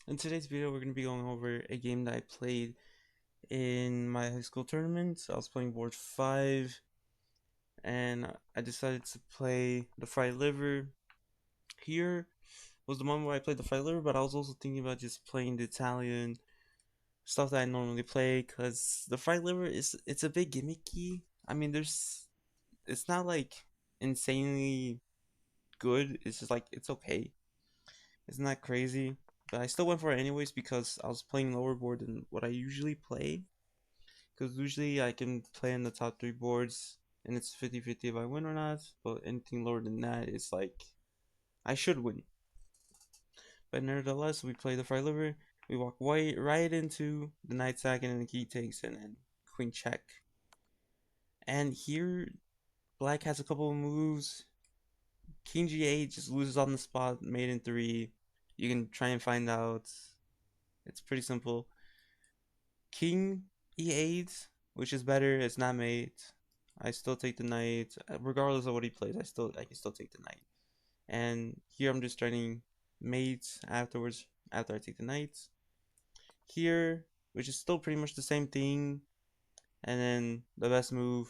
In today's video, we're going to be going over a game that I played in my high school tournament. I was playing board 5, and I decided to play the fried liver. Here was the moment where I played the fried liver, but I was also thinking about just playing the Italian stuff that I normally play, because the fried liver it's a bit gimmicky. I mean, it's not like insanely good. It's just like it's okay. It's not crazy, but I still went for it anyways because I was playing lower board than what I usually play. Because usually I can play in the top 3 boards and it's 50-50 if I win or not. But anything lower than that, it's like I should win. But nevertheless, we play the fried liver. We walk white right into the knight sack and then the key takes and then queen check. And here, black has a couple of moves. King g8 just loses on the spot, mate in 3. You can try and find out. It's pretty simple. King e8, which is better. It's not mate. I still take the knight, regardless of what he plays. I can still take the knight. And here I'm just turning mate afterwards after I take the knight. Here, which is still pretty much the same thing. And then the best move,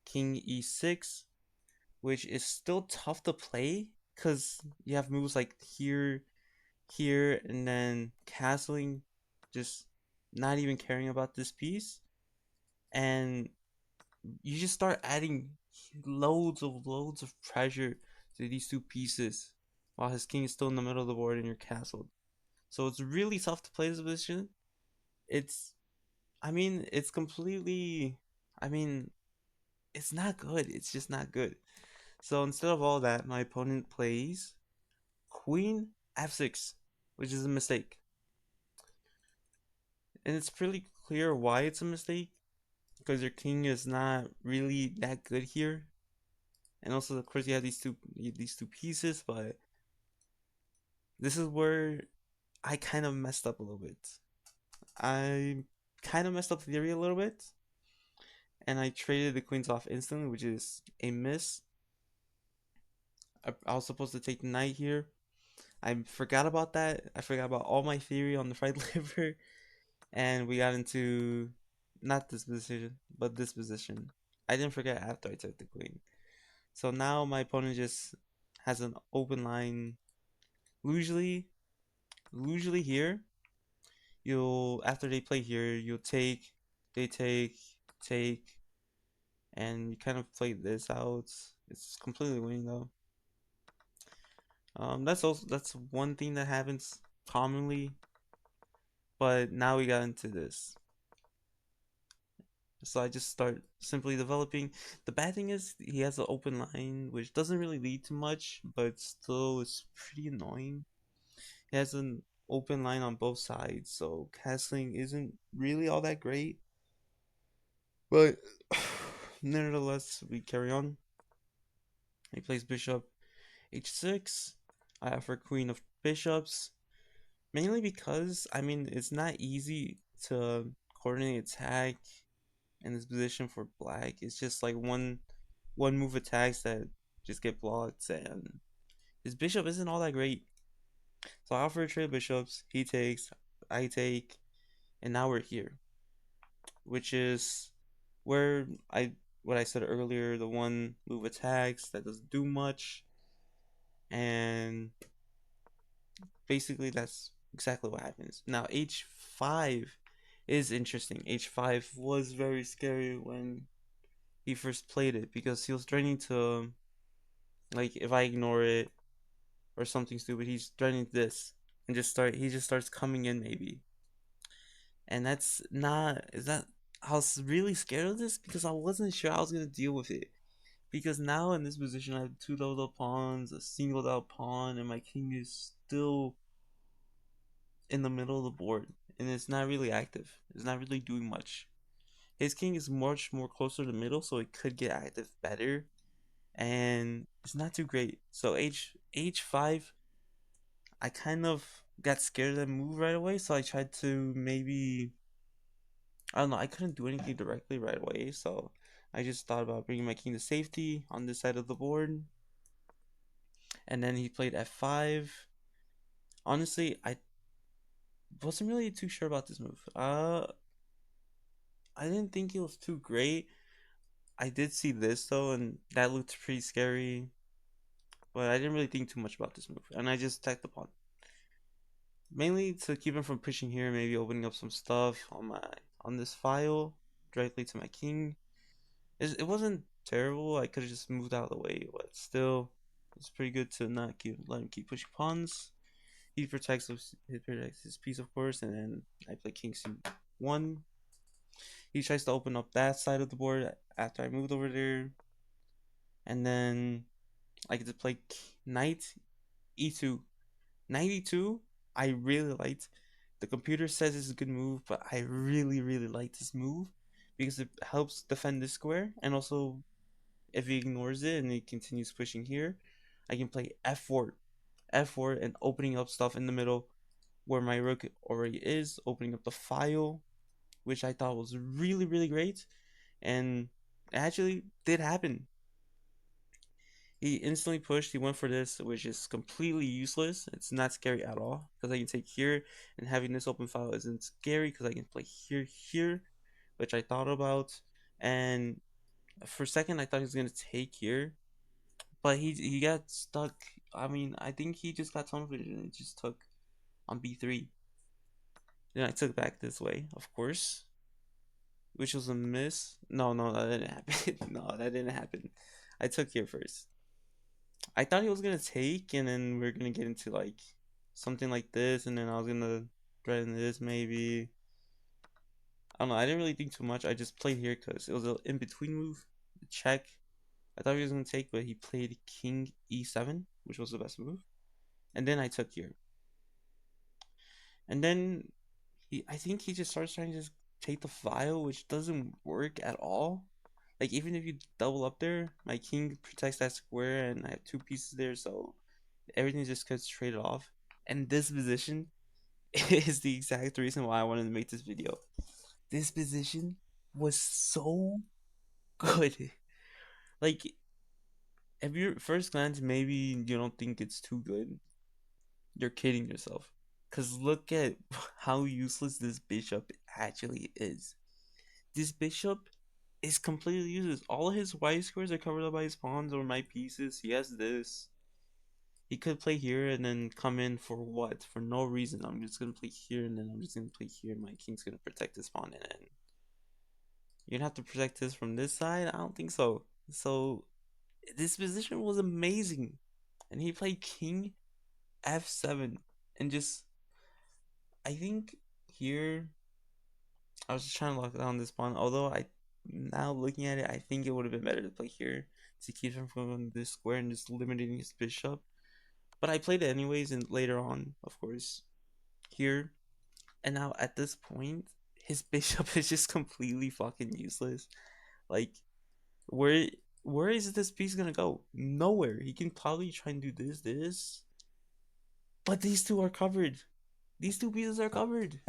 King e6, which is still tough to play because you have moves like here, and then castling, just not even caring about this piece. And you just start adding loads of pressure to these 2 pieces while his king is still in the middle of the board and you're castled. So it's really tough to play this position. It's I mean, it's completely I mean, it's not good. It's just not good. So instead of all that, my opponent plays Queen f6, which is a mistake. And it's pretty clear why it's a mistake because your king is not really that good here. And also, of course, you have these two pieces, but this is where I kind of messed up a little bit. I kind of messed up the theory a little bit, and I traded the queens off instantly, which is a miss. I was supposed to take the knight here. I forgot about that. I forgot about all my theory on the fried liver, and we got into not this position, but this position. I didn't forget after I took the queen. So now my opponent just has an open line. Usually, usually here, you'll after they play here, you'll take, they take, and you kind of play this out. It's completely winning though. That's one thing that happens commonly, but now we got into this. So I just start simply developing. The bad thing is he has an open line, which doesn't really lead to much, but still it's pretty annoying. He has an open line on both sides, so castling isn't really all that great. But nevertheless, we carry on. He plays bishop h6. I offer queen of bishops, mainly because I mean it's not easy to coordinate attack in this position for black. It's just like one move attacks that just get blocked, and his bishop isn't all that great. So I offer a trade bishops. He takes, I take, and now we're here, which is where I what I said earlier. The one move attacks that doesn't do much, and basically that's exactly what happens. Now h5 is interesting. H5 was very scary when he first played it because he was threatening to, like, if I ignore it or something stupid, he's threatening this and he just starts coming in maybe. And that's not is that I was really scared of this because I wasn't sure I was gonna deal with it. Because now in this position I have 2 leveled up pawns, a singled out pawn, and my king is still in the middle of the board, and it's not really active. It's not really doing much. His king is much more closer to the middle, so it could get active better, and it's not too great. So h5, I kind of got scared of that move right away, so I tried to maybe, I don't know, I couldn't do anything directly right away, so I just thought about bringing my king to safety on this side of the board, and then he played f5. Honestly, I wasn't really too sure about this move. I didn't think it was too great. I did see this though, and that looked pretty scary. But I didn't really think too much about this move, and I just attacked the pawn. Mainly to keep him from pushing here, maybe opening up some stuff on this file directly to my king. It wasn't terrible. I could have just moved out of the way, but still, it's pretty good to not let him keep pushing pawns. He protects his piece, of course, and then I play king c1. He tries to open up that side of the board after I moved over there, and then I get to play knight e2. 92, I really liked. The computer says it's a good move, but I really, really like this move because it helps defend this square. And also, if he ignores it and he continues pushing here, I can play f4, and opening up stuff in the middle where my rook already is, opening up the file, which I thought was really, really great. And it actually did happen. He instantly pushed. He went for this, which is completely useless. It's not scary at all because I can take here, and having this open file isn't scary because I can play here, which I thought about. And for a second, I thought he was gonna take here, but he got stuck. I mean, I think he just got tunnel vision and just took on b3. Then I took back this way, of course, which was a miss. No, no, that didn't happen. No, that didn't happen. I took here first. I thought he was gonna take, and then we are gonna get into like something like this, and then I was gonna threaten this maybe. I don't know. I didn't really think too much. I just played here because it was an in between move, check. I thought he was gonna take, but he played king e7, which was the best move, and then I took here, and then I think he just starts trying to just take the file, which doesn't work at all. Like even if you double up there, my king protects that square, and I have two pieces there, so everything just gets traded off. And this position is the exact reason why I wanted to make this video. This position was so good. Like, if you first glance, maybe you don't think it's too good. You're kidding yourself. Because look at how useless this bishop actually is. This bishop is completely useless. All his white squares are covered up by his pawns or my pieces. He has this. He could play here and then come in for what? For no reason. I'm just gonna play here and then I'm just gonna play here. My king's gonna protect this pawn and then you're gonna have to protect this from this side? I don't think so. So this position was amazing. And he played king f7 and just I think here I was just trying to lock down this pawn. Although I now looking at it, I think it would have been better to play here to keep him from this square and just limiting his bishop. But I played it anyways, and later on, of course, here. And now at this point, his bishop is just completely fucking useless. Like, where where is this piece gonna go? Nowhere. He can probably try and do this, but these two are covered. These two pieces are covered.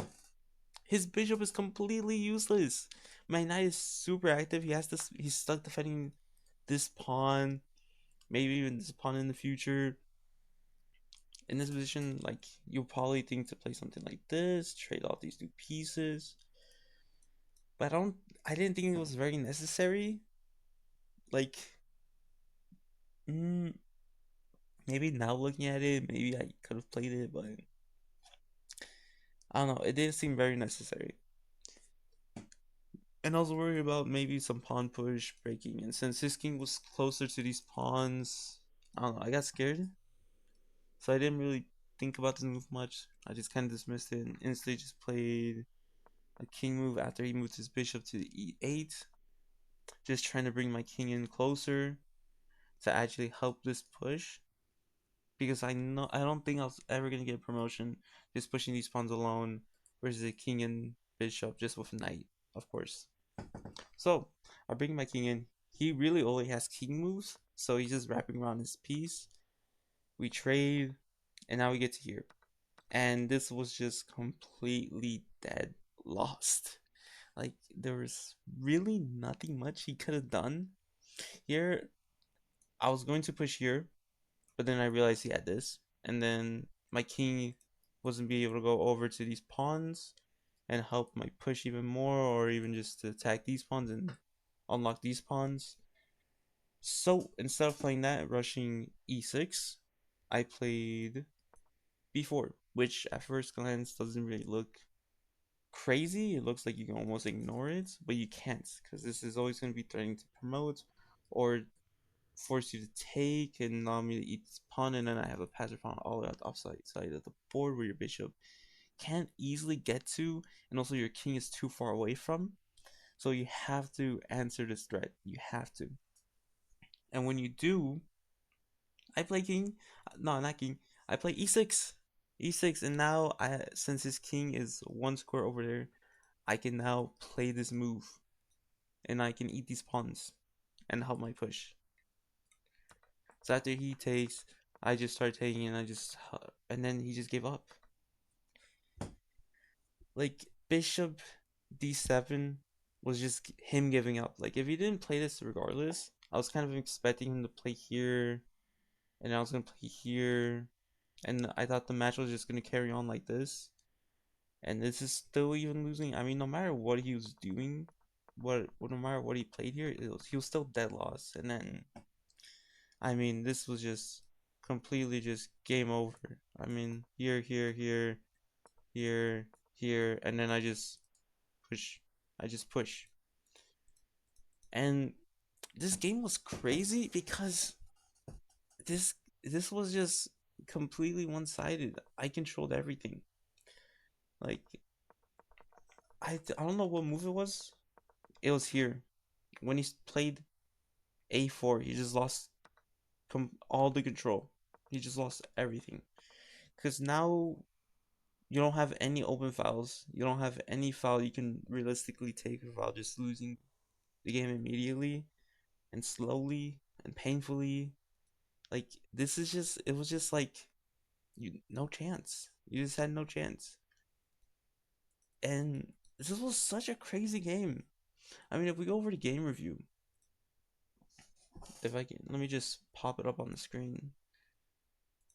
His bishop is completely useless. My knight is super active. He has this. He's stuck defending this pawn, maybe even this pawn in the future. In this position, like you'll probably think to play something like this, trade off these two pieces. But I didn't think it was very necessary. Like, mm, maybe now looking at it, maybe I could have played it, but I don't know. It didn't seem very necessary. And I was worried about maybe some pawn push breaking. And since his king was closer to these pawns, I don't know. I got scared, so I didn't really think about this move much. I just kind of dismissed it and instantly just played a king move after he moved his bishop to e8. Just trying to bring my king in closer to actually help this push. Because I don't think I was ever gonna get a promotion just pushing these pawns alone versus a king and bishop just with a knight, of course. So I bring my king in. He really only has king moves, so he's just wrapping around his piece. We trade, and now we get to here. And this was just completely dead lost. Like there was really nothing much he could have done. Here I was going to push here, but then I realized he had this. And then my king wasn't be able to go over to these pawns and help my push even more, or even just to attack these pawns and unlock these pawns. So instead of playing that, rushing e6, I played b4, which at first glance doesn't really look crazy. It looks like you can almost ignore it, but you can't, because this is always going to be threatening to promote or force you to take and allow me to eat this pawn, and then I have a passive pawn all the way out the offside side of the board where your bishop can't easily get to, and also your king is too far away from. So you have to answer this threat. You have to. And when you do, I play king. No, not king. I play e6. E6, and now since his king is one square over there, I can now play this move, and I can eat these pawns and help my push. So after he takes, I just start taking, and and then he just gave up. Like bishop d7 was just him giving up. Like if he didn't play this regardless, I was kind of expecting him to play here, and I was gonna play here, and I thought the match was just gonna carry on like this. And this is still even losing. I mean, no matter what he was doing, no matter what he played here, he was still dead loss. And then, I mean, this was just completely just game over. I mean, here, here, and then push. I just push. And this game was crazy because this this was just completely one-sided. I controlled everything. Like I don't know what move it was. It was here when he played a4. He just lost all the control. He just lost everything because now you don't have any open files. You don't have any file you can realistically take without just losing the game immediately and slowly and painfully. Like this is just it was just like you no chance. You just had no chance. And this was such a crazy game. I mean, if we go over to game review, if I can, let me just pop it up on the screen.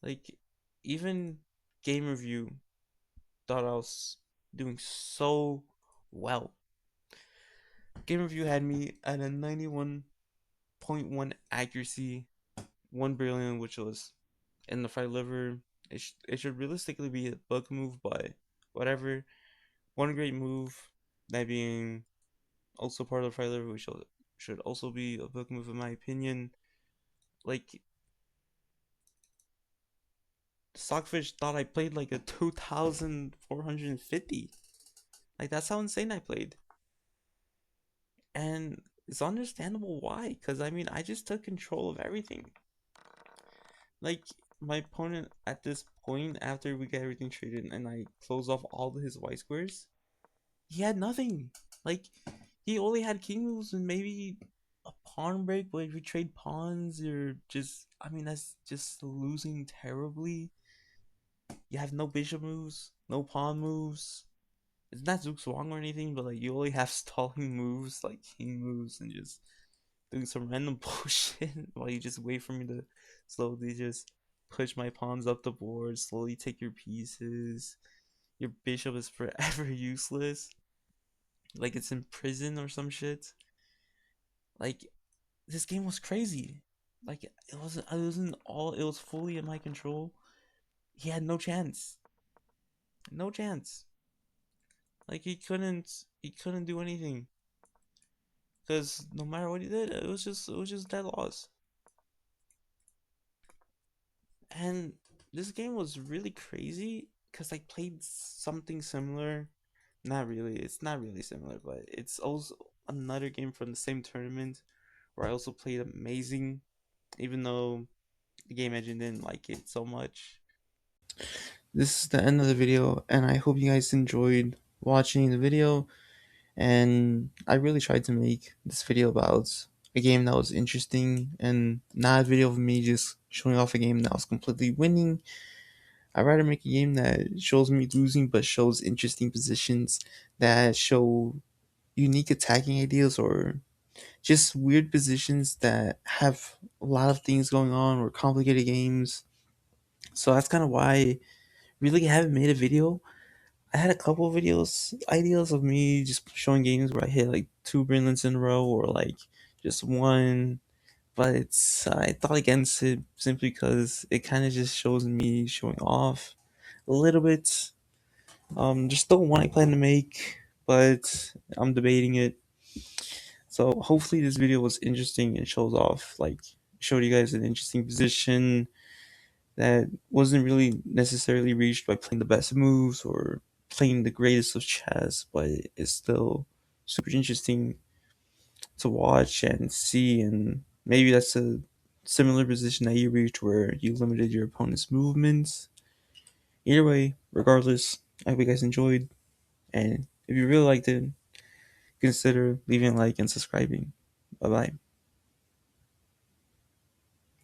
Like, even game review thought I was doing so well. Game review had me at a 91.1 accuracy, 1 brilliant, which was in the fight liver. It should realistically be a bug move, but whatever. One great move, that being also part of the fight liver, which should also be a bug move in my opinion. Like, Stockfish thought I played like a 2,450. Like, that's how insane I played. And it's understandable why, because I mean, I just took control of everything. Like, my opponent at this point, after we get everything traded and I close off all of his white squares, he had nothing. Like, he only had king moves and maybe a pawn break, but if you trade pawns, you're just, I mean, that's just losing terribly. You have no bishop moves, no pawn moves. It's not Zook Swang or anything, but like you only have stalling moves like king moves and just doing some random bullshit while you just wait for me to slowly just push my pawns up the board, slowly take your pieces. Your bishop is forever useless. Like it's in prison or some shit. Like this game was crazy. Like it was fully in my control. He had no chance. No chance. Like he couldn't do anything. Because no matter what he did, it was just dead loss. And this game was really crazy because I played something similar. Not really, it's not really similar, but it's also another game from the same tournament where I also played amazing, even though the game engine didn't like it so much. This is the end of the video, and I hope you guys enjoyed watching the video. And I really tried to make this video about a game that was interesting and not a video of me just showing off a game that was completely winning. I'd rather make a game that shows me losing but shows interesting positions that show unique attacking ideas or just weird positions that have a lot of things going on or complicated games. So that's kind of why really haven't made a video. I had a couple of videos ideas of me just showing games where I hit like two brilliants in a row or like just one, but I thought against it simply because it kind of just shows me showing off a little bit. There's still one I plan to make, but I'm debating it. So hopefully this video was interesting and shows off, like, showed you guys an interesting position that wasn't really necessarily reached by playing the best moves or playing the greatest of chess, but it's still super interesting to watch and see. And maybe that's a similar position that you reached where you limited your opponent's movements. Either way, regardless, I hope you guys enjoyed. And if you really liked it, consider leaving a like and subscribing. Bye bye.